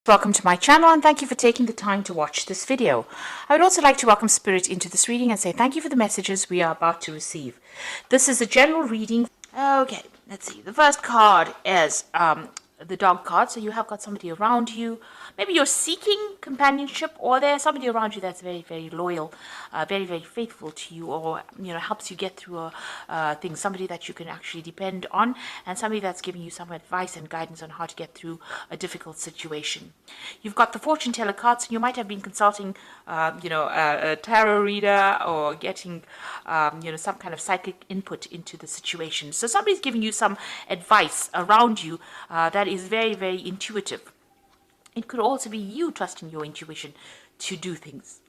Welcome to my channel and thank you for taking the time to watch this video. I would also like to welcome Spirit into this reading and say thank you for the messages we are about to receive. This is a general reading. Okay, let's see. The first card is the dog card. So you have got somebody around you. Maybe you're seeking companionship, or there's somebody around you that's very, very loyal, very, very faithful to you, or helps you get through things. Somebody that you can actually depend on, and somebody that's giving you some advice and guidance on how to get through a difficult situation. You've got the fortune teller cards. So you might have been consulting, a tarot reader, or getting, some kind of psychic input into the situation. So somebody's giving you some advice around you that is very, very intuitive. It could also be you trusting your intuition to do things.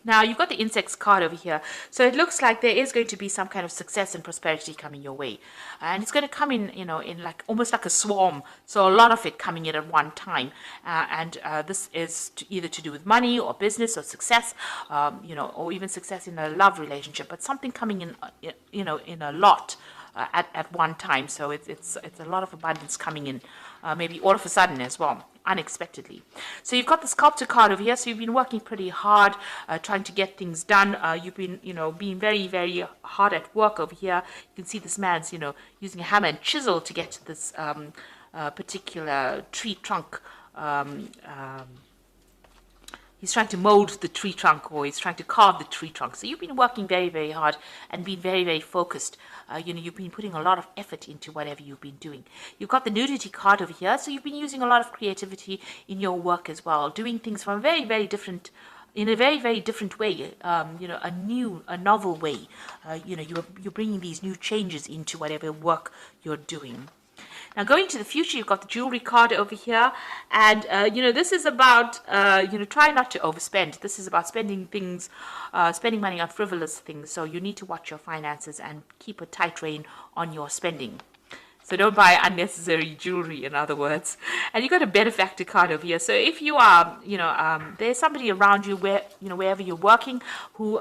Now, you've got the insects card over here. So it looks like there is going to be some kind of success and prosperity coming your way. And it's going to come in, in like almost like a swarm. So a lot of it coming in at one time. This is either to do with money or business or success, or even success in a love relationship. But something coming in, in a lot. At one time, so it's a lot of abundance coming in, maybe all of a sudden as well, unexpectedly. So you've got the sculptor card over here. So you've been working pretty hard, trying to get things done. You've been, being very, very hard at work over here. You can see this man's, using a hammer and chisel to get to this particular tree trunk. He's trying to mold the tree trunk, or he's trying to carve the tree trunk. So you've been working very, very hard and been very, very focused. You've been putting a lot of effort into whatever you've been doing. You've got the nudity card over here. So you've been using a lot of creativity in your work as well, doing things from a very, very different, in a very, very different way, a novel way. You're bringing these new changes into whatever work you're doing. Now, going to the future, you've got the jewelry card over here. And, this is about, try not to overspend. This is about spending money on frivolous things. So you need to watch your finances and keep a tight rein on your spending. So don't buy unnecessary jewelry, in other words. And you've got a benefactor card over here. So if you are, there's somebody around you wherever you're working who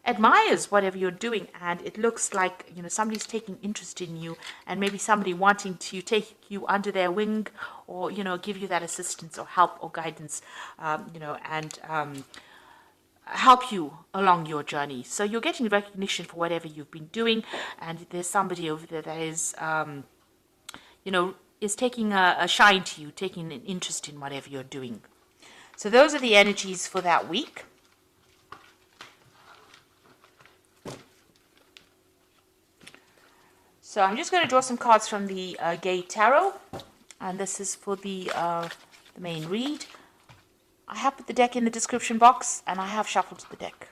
admires whatever you're doing, and it looks like somebody's taking interest in you, and maybe somebody wanting to take you under their wing, or give you that assistance or help or guidance, and help you along your journey. So you're getting recognition for whatever you've been doing, and there's somebody over there that is is taking a shine to you, taking an interest in whatever you're doing. So those are the energies for that week. So I'm just going to draw some cards from the Gay Tarot, and this is for the main read. I have put the deck in the description box, and I have shuffled the deck.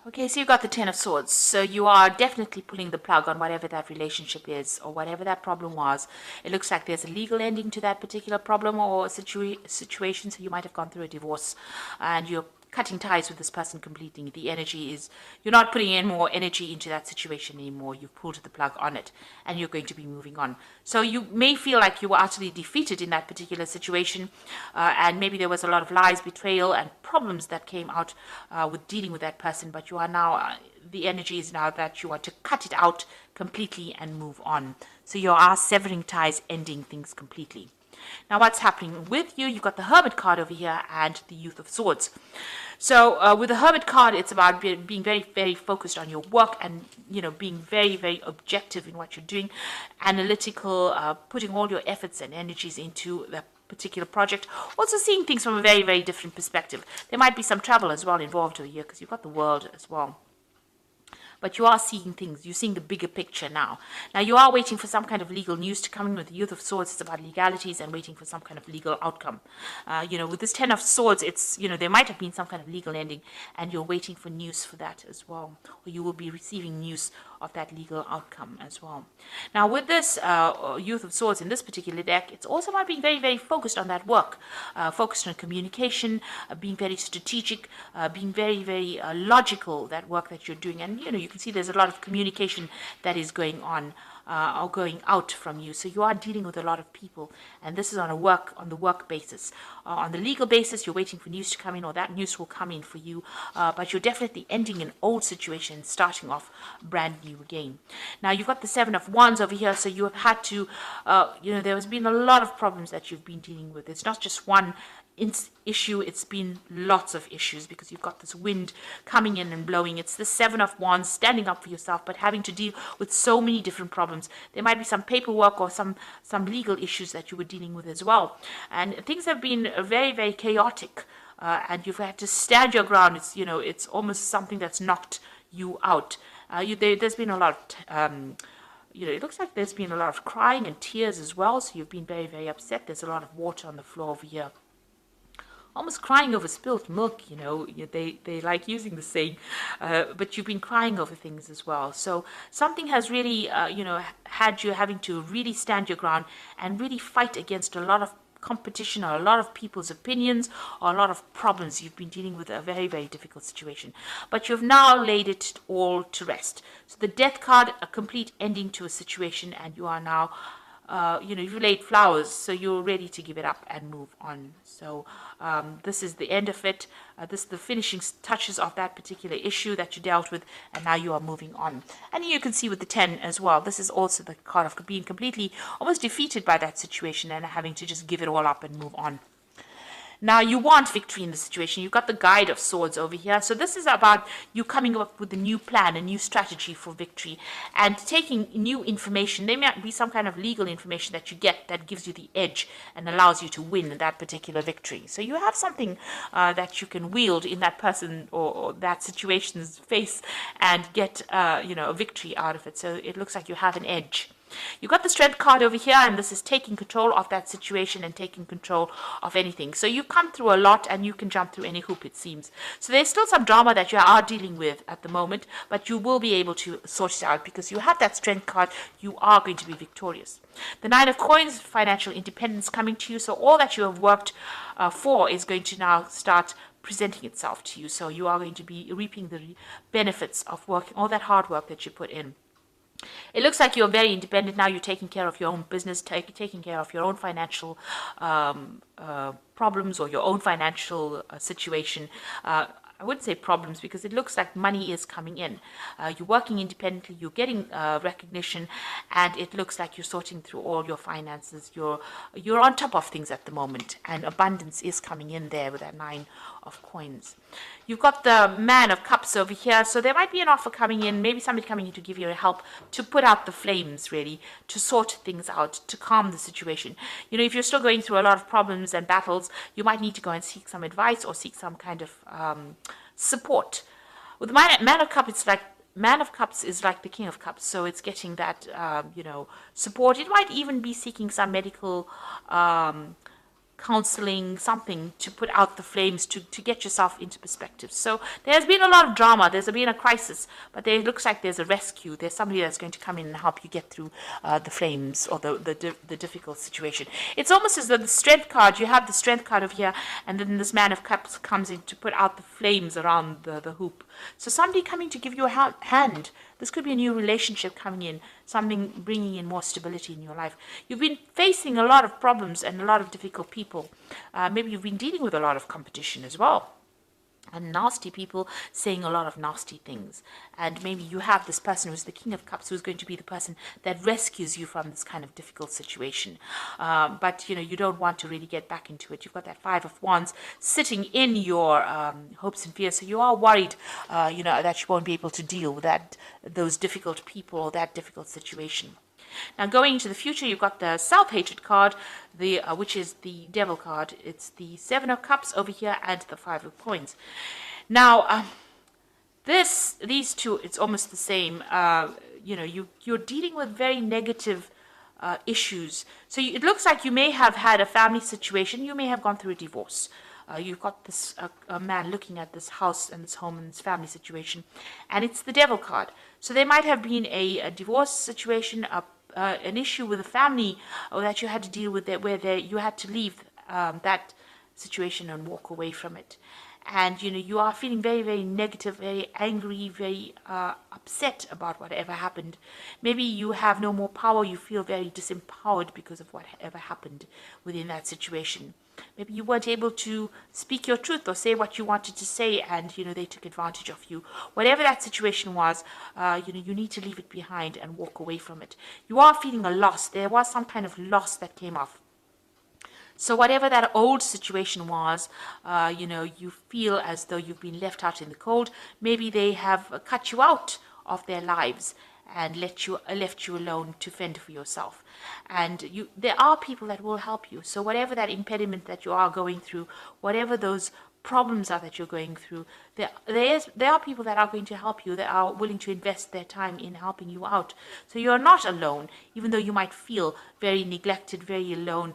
Okay, so you've got the Ten of Swords. So you are definitely pulling the plug on whatever that relationship is, or whatever that problem was. It looks like there's a legal ending to that particular problem or situation. So you might have gone through a divorce, and you're cutting ties with this person completely. The energy is, you're not putting in more energy into that situation anymore. You've pulled the plug on it, and you're going to be moving on. So you may feel like you were utterly defeated in that particular situation, and maybe there was a lot of lies, betrayal, and problems that came out with dealing with that person. But you are now, the energy is now that you want to cut it out completely and move on. So you are severing ties, ending things completely. Now, what's happening with you? You've got the Hermit card over here and the Youth of Swords. So with the Hermit card, it's about being very, very focused on your work, and being very, very objective in what you're doing, analytical, putting all your efforts and energies into the particular project. Also seeing things from a very, very different perspective. There might be some travel as well involved over here, because you've got the World as well. But you are seeing things. You're seeing the bigger picture now. Now, you are waiting for some kind of legal news to come in with the Youth of Swords. It's about legalities and waiting for some kind of legal outcome. With this Ten of Swords, it's, there might have been some kind of legal ending, and you're waiting for news for that as well. Or you will be receiving news of that legal outcome as well. Now with this Youth of Swords in this particular deck, it's also about being very, very focused on that work, focused on communication, being very strategic, being very, very logical, that work that you're doing. And you can see there's a lot of communication that is going on or going out from you. So you are dealing with a lot of people, and this is on the work basis. On the legal basis, you're waiting for news to come in, or that news will come in for you, but you're definitely ending an old situation and starting off brand new again. Now you've got the Seven of Wands over here, so you have had to, there has been a lot of problems that you've been dealing with. It's not just one issue, it's been lots of issues, because you've got this wind coming in and blowing. It's the Seven of Wands, standing up for yourself, but having to deal with so many different problems. There might be some paperwork or some legal issues that you were dealing with as well, and things have been very, very chaotic, and you've had to stand your ground. It's almost something that's knocked you out. There's been a lot of it looks like there's been a lot of crying and tears as well, so you've been very, very upset. There's a lot of water on the floor over here, almost crying over spilt milk. They like using the saying, but you've been crying over things as well. So something has really had you having to really stand your ground and really fight against a lot of competition, or a lot of people's opinions, or a lot of problems. You've been dealing with a very, very difficult situation, but you've now laid it all to rest. So the Death card, a complete ending to a situation, and you are now you've laid flowers, so you're ready to give it up and move on. So this is the end of it. This is the finishing touches of that particular issue that you dealt with, and now you are moving on. And you can see with the 10 as well, this is also the card of being completely almost defeated by that situation and having to just give it all up and move on. Now you want victory in the situation. You've got the Guide of Swords over here. So this is about you coming up with a new plan, a new strategy for victory, and taking new information. There might be some kind of legal information that you get that gives you the edge and allows you to win that particular victory. So you have something that you can wield in that person or that situation's face and get a victory out of it. So it looks like you have an edge. You've got the Strength card over here, and this is taking control of that situation and taking control of anything. So you've come through a lot, and you can jump through any hoop, it seems. So there's still some drama that you are dealing with at the moment, but you will be able to sort it out because you have that Strength card. You are going to be victorious. The Nine of Coins, financial independence coming to you. So all that you have worked for is going to now start presenting itself to you. So you are going to be reaping the benefits of working, all that hard work that you put in. It looks like you're very independent now. You're taking care of your own business, taking care of your own financial problems or your own financial situation. I wouldn't say problems, because it looks like money is coming in. You're working independently, you're getting recognition, and it looks like you're sorting through all your finances. You're on top of things at the moment, and abundance is coming in there with that Nine of Coins. You've got the Man of Cups over here, so there might be an offer coming in, maybe somebody coming in to give you help to put out the flames, really, to sort things out, to calm the situation. If you're still going through a lot of problems and battles, you might need to go and seek some advice or seek some kind of support. With the Man of Cups, it's like Man of Cups is like the King of Cups, so it's getting that support. It might even be seeking some medical counseling, something to put out the flames, to get yourself into perspective. So there's been a lot of drama, there's been a crisis, but it looks like there's a rescue. There's somebody that's going to come in and help you get through the flames or the difficult situation. It's almost as though the Strength card, you have the Strength card over here, and then this Man of Cups comes in to put out the flames around the hoop. So somebody coming to give you a hand. This could be a new relationship coming in, something bringing in more stability in your life. You've been facing a lot of problems and a lot of difficult people. Maybe you've been dealing with a lot of competition as well, and nasty people saying a lot of nasty things. And maybe you have this person who's the King of Cups, who's going to be the person that rescues you from this kind of difficult situation. But you don't want to really get back into it. You've got that Five of Wands sitting in your hopes and fears, so you are worried that you won't be able to deal with those difficult people or that difficult situation. Now going into the future, you've got the Self-Hatred card, which is the Devil card. It's the Seven of Cups over here and the Five of Coins. Now, these two, it's almost the same. You're dealing with very negative issues. So it looks like you may have had a family situation. You may have gone through a divorce. You've got this a man looking at this house and this home and this family situation, and it's the Devil card. So there might have been a divorce situation, an issue with a family, or that you had to deal with, where you had to leave that situation and walk away from it. And you are feeling very, very negative, very angry, very upset about whatever happened. Maybe you have no more power, you feel very disempowered because of whatever happened within that situation. Maybe you weren't able to speak your truth or say what you wanted to say, and they took advantage of you. Whatever that situation was, you need to leave it behind and walk away from it. You are feeling a loss. There was some kind of loss that came off. So whatever that old situation was, you feel as though you've been left out in the cold. Maybe they have cut you out of their lives and left you alone to fend for yourself. And there are people that will help you. So whatever that impediment that you are going through, whatever those problems are that you're going through, there are people that are going to help you, that are willing to invest their time in helping you out. So you're not alone, even though you might feel very neglected, very alone,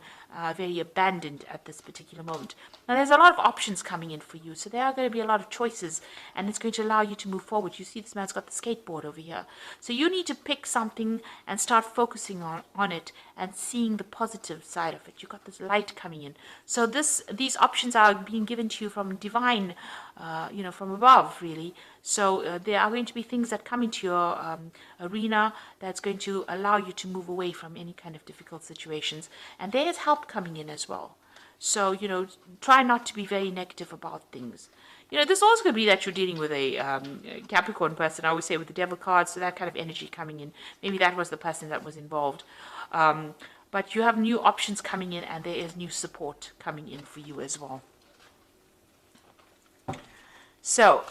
very abandoned at this particular moment. Now there's a lot of options coming in for you, so there are going to be a lot of choices, and it's going to allow you to move forward. You see this man's got the skateboard over here. So you need to pick something and start focusing on it and seeing the positive side of it. You've got this light coming in. So these options are being given to you from divine, from above, really. So there are going to be things that come into your arena that's going to allow you to move away from any kind of difficult situations. And there is help coming in as well. So, try not to be very negative about things. This also could be that you're dealing with a Capricorn person, I always say, with the devil card, so that kind of energy coming in. Maybe that was the person that was involved. But you have new options coming in, and there is new support coming in for you as well. So,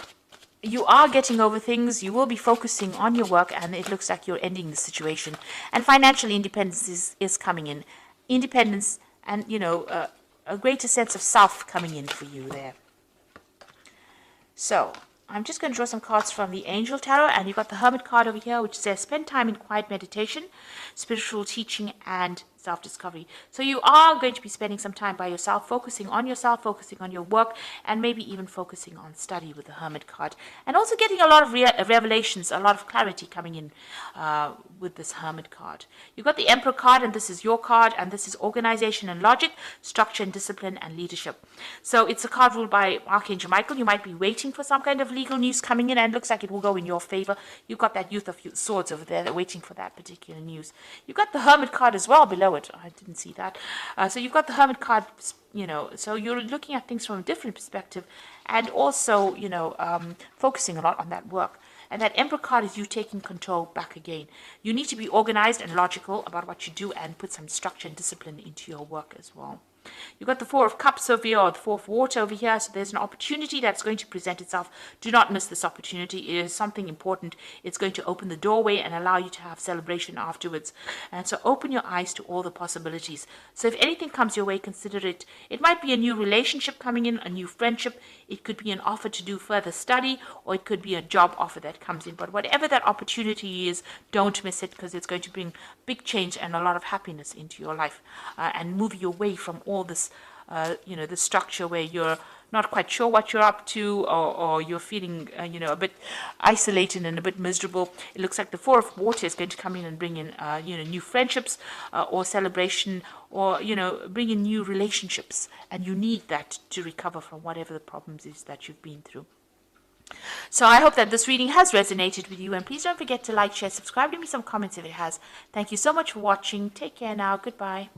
you are getting over things. You will be focusing on your work, and it looks like you're ending the situation. And financial independence is coming in. Independence and, a greater sense of self coming in for you there. So, I'm just going to draw some cards from the Angel Tarot, and you've got the Hermit card over here, which says spend time in quiet meditation, spiritual teaching, and self-discovery. So you are going to be spending some time by yourself, focusing on your work, and maybe even focusing on study with the Hermit card. And also getting a lot of revelations, a lot of clarity coming in with this Hermit card. You've got the Emperor card, and this is your card, and this is organization and logic, structure and discipline, and leadership. So it's a card ruled by Archangel Michael. You might be waiting for some kind of legal news coming in, and it looks like it will go in your favor. You've got that Youth of Swords over there, waiting for that particular news. You've got the Hermit card as well below it. I didn't see that. So you've got the Hermit card, so you're looking at things from a different perspective, and also, focusing a lot on that work. And that Emperor card is you taking control back again. You need to be organized and logical about what you do, and put some structure and discipline into your work as well. You've got the Four of Cups over here, or the Four of Water over here, so there's an opportunity that's going to present itself. Do not miss this opportunity. It is something important. It's going to open the doorway and allow you to have celebration afterwards. And so open your eyes to all the possibilities. So if anything comes your way, consider it. It might be a new relationship coming in, a new friendship. It could be an offer to do further study, or it could be a job offer that comes in. But whatever that opportunity is, don't miss it, because it's going to bring big change and a lot of happiness into your life, and move you away from all this, the structure where you're not quite sure what you're up to, or you're feeling, a bit isolated and a bit miserable. It looks like the Four of Water is going to come in and bring in, new friendships, or celebration, or, bring in new relationships. And you need that to recover from whatever the problems is that you've been through. So I hope that this reading has resonated with you, and please don't forget to like, share, subscribe, leave me some comments if it has. Thank you so much for watching. Take care now. Goodbye.